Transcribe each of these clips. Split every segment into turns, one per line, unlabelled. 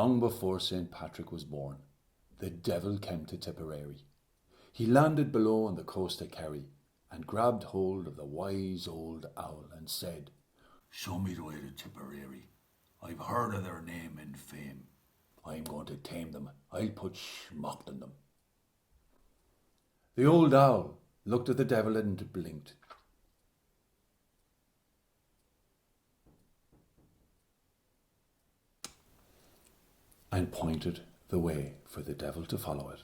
long before St. Patrick was born, the devil came to Tipperary. He landed below on the coast of Kerry and grabbed hold of the wise old owl and said, "Show me the way to Tipperary. I've heard of their name and fame. I'm going to tame them. I'll put schmocked on them." The old owl looked at the devil and blinked. And pointed the way for the devil to follow it.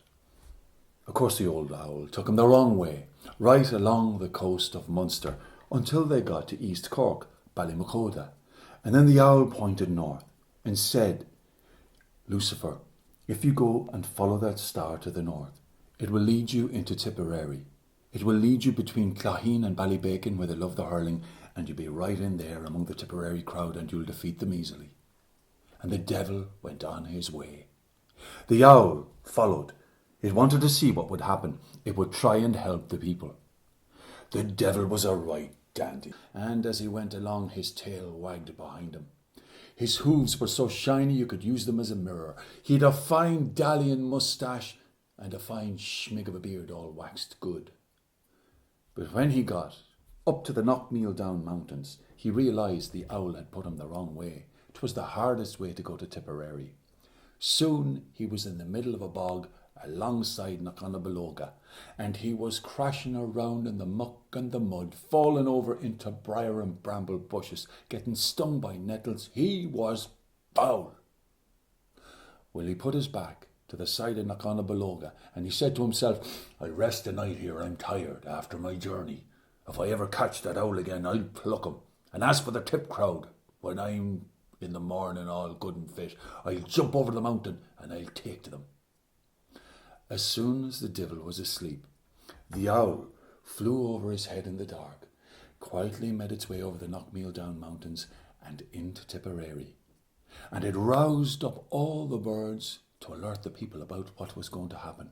Of course, the old owl took him the wrong way, right along the coast of Munster, until they got to East Cork, Ballymacoda. And then the owl pointed north and said, "Lucifer, if you go and follow that star to the north, it will lead you into Tipperary. It will lead you between Claheen and Ballybacon, where they love the hurling, and you'll be right in there among the Tipperary crowd, and you'll defeat them easily." And the devil went on his way. The owl followed. It wanted to see what would happen. It would try and help the people. The devil was a right dandy, and as he went along, his tail wagged behind him. His hooves were so shiny you could use them as a mirror. He had a fine Dalian moustache and a fine schmig of a beard, all waxed good. But when he got up to the Knockmealdown Mountains, he realised the owl had put him the wrong way. 'Twas the hardest way to go to Tipperary. Soon he was in the middle of a bog alongside Knockmealdown, and he was crashing around in the muck and the mud, falling over into briar and bramble bushes, getting stung by nettles. He was foul. Well, he put his back to the side of Knockmealdown, and he said to himself, "I'll rest the night here. I'm tired after my journey. If I ever catch that owl again, I'll pluck him. And as for the tip crowd, when I'm in the morning all good and fit, I'll jump over the mountain and I'll take to them." As soon as the devil was asleep, the owl flew over his head in the dark, quietly made its way over the Knockmealdown Mountains and into Tipperary. And it roused up all the birds to alert the people about what was going to happen.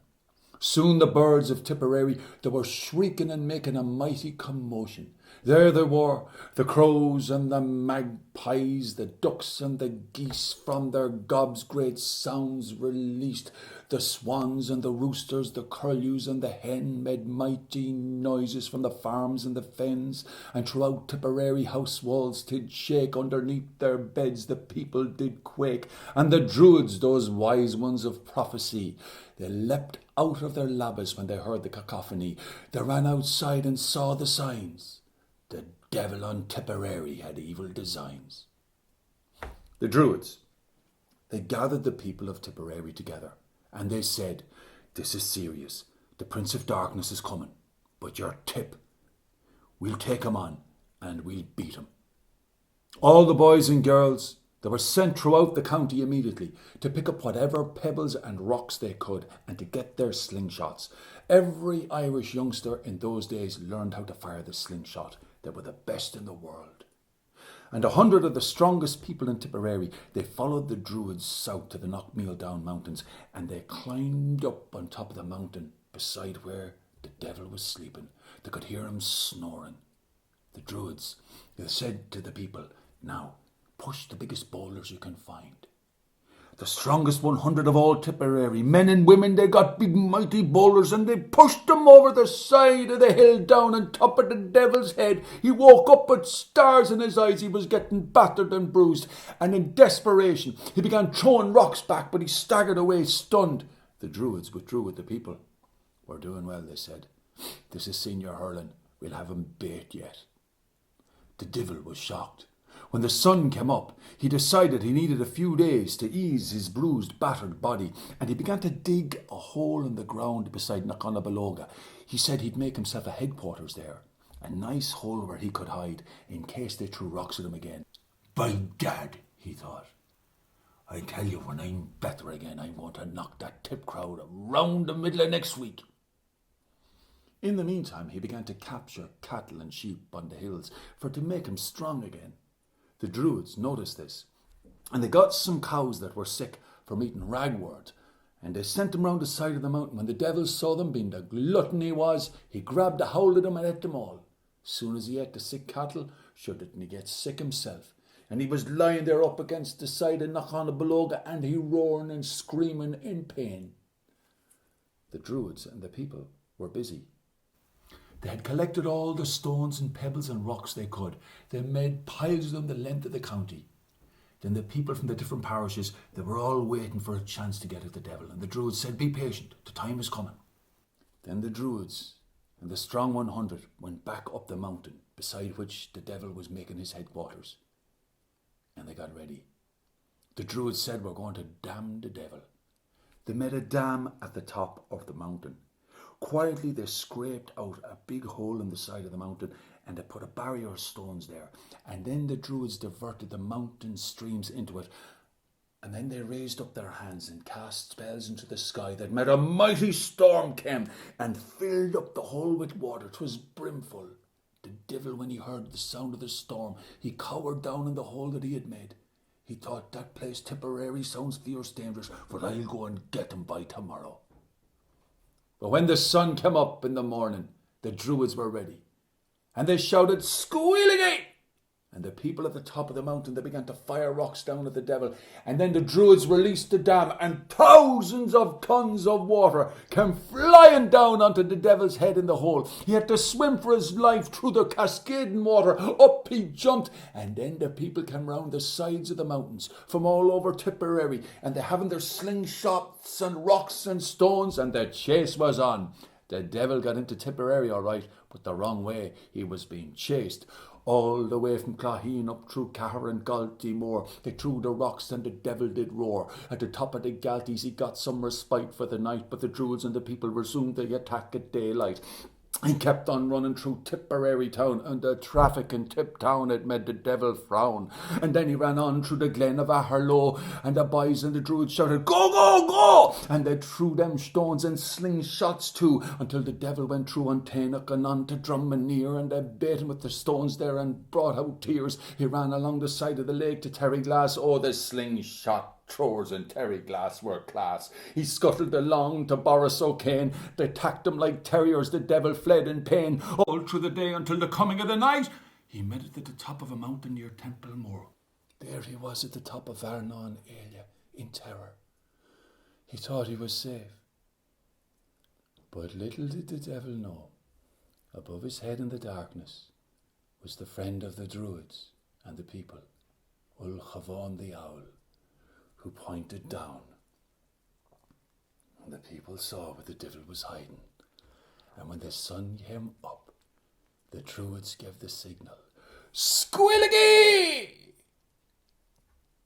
Soon the birds of Tipperary, they were shrieking and making a mighty commotion. There they were, the crows and the magpies, the ducks and the geese, from their gobs great sounds released. The swans and the roosters, the curlews and the hen made mighty noises from the farms and the fens, and throughout Tipperary house walls did shake, underneath their beds the people did quake, and the druids, those wise ones of prophecy, they leapt out of their labbas when they heard the cacophony. They ran outside and saw the signs. The devil on Tipperary had evil designs. The druids, they gathered the people of Tipperary together, and they said, "This is serious. The Prince of Darkness is coming, but your Tip, we'll take him on and we'll beat him." All the boys and girls, they were sent throughout the county immediately to pick up whatever pebbles and rocks they could and to get their slingshots. Every Irish youngster in those days learned how to fire the slingshot. They were the best in the world. And 100 of the strongest people in Tipperary, they followed the druids south to the Knockmealdown Mountains, and they climbed up on top of the mountain beside where the devil was sleeping. They could hear him snoring. The druids, they said to the people, "Now, push the biggest boulders you can find." The strongest 100 of all Tipperary, men and women, they got big mighty boulders and they pushed them over the side of the hill down on top of the devil's head. He woke up with stars in his eyes. He was getting battered and bruised, and in desperation he began throwing rocks back, but he staggered away stunned. The druids withdrew with the people. "We're doing well," they said. "This is senior hurling. We'll have him bait yet." The devil was shocked. When the sun came up, he decided he needed a few days to ease his bruised, battered body, and he began to dig a hole in the ground beside Knockmealdown. He said he'd make himself a headquarters there, a nice hole where he could hide in case they threw rocks at him again. "By gad," he thought, "I tell you, when I'm better again, I'm going to knock that Tip crowd round the middle of next week." In the meantime, he began to capture cattle and sheep on the hills to make him strong again. The druids noticed this, and they got some cows that were sick from eating ragwort, and they sent them round the side of the mountain. When the devil saw them, being the glutton he was, he grabbed a hold of them and ate them all. Soon as he ate the sick cattle, sure didn't he get sick himself. And he was lying there up against the side of Knockon Beloga, and he roaring and screaming in pain. The Druids and the people were busy. They had collected all the stones and pebbles and rocks they could. They made piles of them the length of the county. Then the people from the different parishes, they were all waiting for a chance to get at the devil. And the Druids said, "Be patient, the time is coming." Then the Druids and the strong 100 went back up the mountain, beside which the devil was making his headquarters. And they got ready. The Druids said, "We're going to damn the devil." They made a dam at the top of the mountain. Quietly they scraped out a big hole in the side of the mountain, and they put a barrier of stones there. And then the Druids diverted the mountain streams into it. And then they raised up their hands and cast spells into the sky that made a mighty storm came and filled up the hole with water. 'Twas brimful. The devil, when he heard the sound of the storm, he cowered down in the hole that he had made. He thought, "That place Tipperary sounds fierce dangerous, but I'll go and get him by tomorrow." But when the sun came up in the morning, the Druids were ready. And they shouted, "Scéalaí!" And the people at the top of the mountain, they began to fire rocks down at the devil. And then the Druids released the dam, and thousands of tons of water came flying down onto the devil's head in the hole. He had to swim for his life through the cascading water. Up he jumped. And then the people came round the sides of the mountains from all over Tipperary, and they having their slingshots and rocks and stones, and the chase was on. The devil got into Tipperary all right, but the wrong way. He was being chased all the way from Claheen up through Cahir and Galtymore. They threw the rocks and the devil did roar. At the top of the Galties he got some respite for the night, but the Druids and the people resumed the attack at daylight. He kept on running through Tipperary town, and the traffic in Tip town had made the devil frown. And then he ran on through the glen of Aherlow, and the boys and the Druids shouted, "Go, go, go!" And they threw them stones and slingshots too, until the devil went through Antiquities and on to Drummaneer, and they bait him with the stones there and brought out tears. He ran along the side of the lake to Terryglass. Oh, the slingshot throwers in Terryglass were class. He scuttled along to Boris O'Kane. They attacked him like terriers. The devil fled in pain all through the day until the coming of the night. He met it at the top of a mountain near Templemore. There he was at the top of Argentina in terror. He thought he was safe. But little did the devil know, above his head in the darkness was the friend of the Druids and the people, Uachtaráin the owl, who pointed down. And the people saw where the devil was hiding. And when the sun came up, the Druids gave the signal, "Scéalaí!"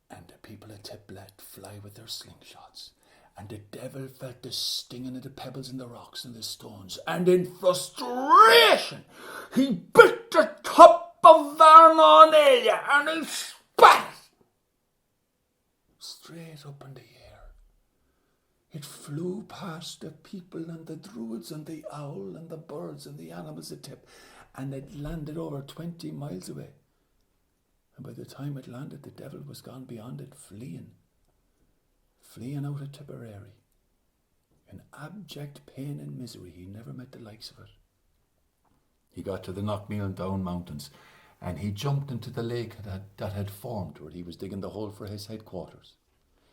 And the people at Tip let fly with their slingshots. And the devil felt the stinging of the pebbles and the rocks and the stones. And in frustration, he bit the top of Argentina and he spat straight up in the air. It flew past the people and the Druids and the owl and the birds and the animals at Tip, and it landed over 20 miles away. And by the time it landed, the devil was gone beyond it, fleeing out of Tipperary. In abject pain and misery, he never met the likes of it. He got to the Knockmealdown Mountains, and he jumped into the lake that had formed where he was digging the hole for his headquarters.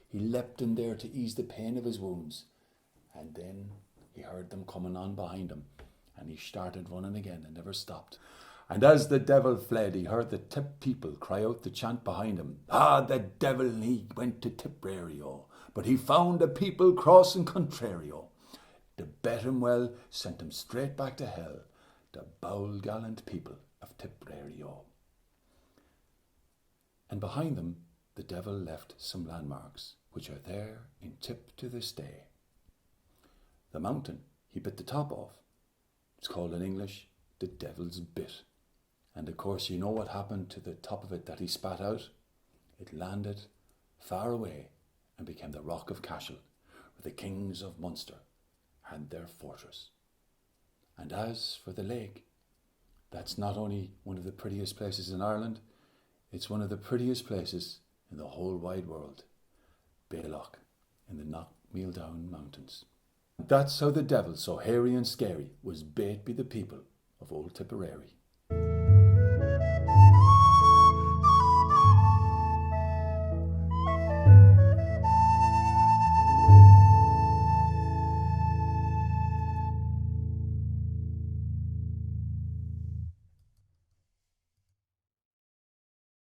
He leapt in there to ease the pain of his wounds, and then he heard them coming on behind him, and he started running again and never stopped. And as the devil fled, he heard the Tip people cry out the chant behind him, "Ah, the devil, he went to Tipperary, but he found the people crossing contrario. The bet him well sent him straight back to hell, the bold gallant people of Tipperary." And behind them, the devil left some landmarks, which are there in Tip to this day. The mountain he bit the top of, it's called in English the Devil's Bit. And of course you know what happened to the top of it that he spat out. It landed far away and became the Rock of Cashel, where the kings of Munster had their fortress. And as for the lake, that's not only one of the prettiest places in Ireland, it's one of the prettiest places in the whole wide world. Baylock in the Knockmealdown Mountains. That's how the devil, so hairy and scary, was bait by the people of old Tipperary.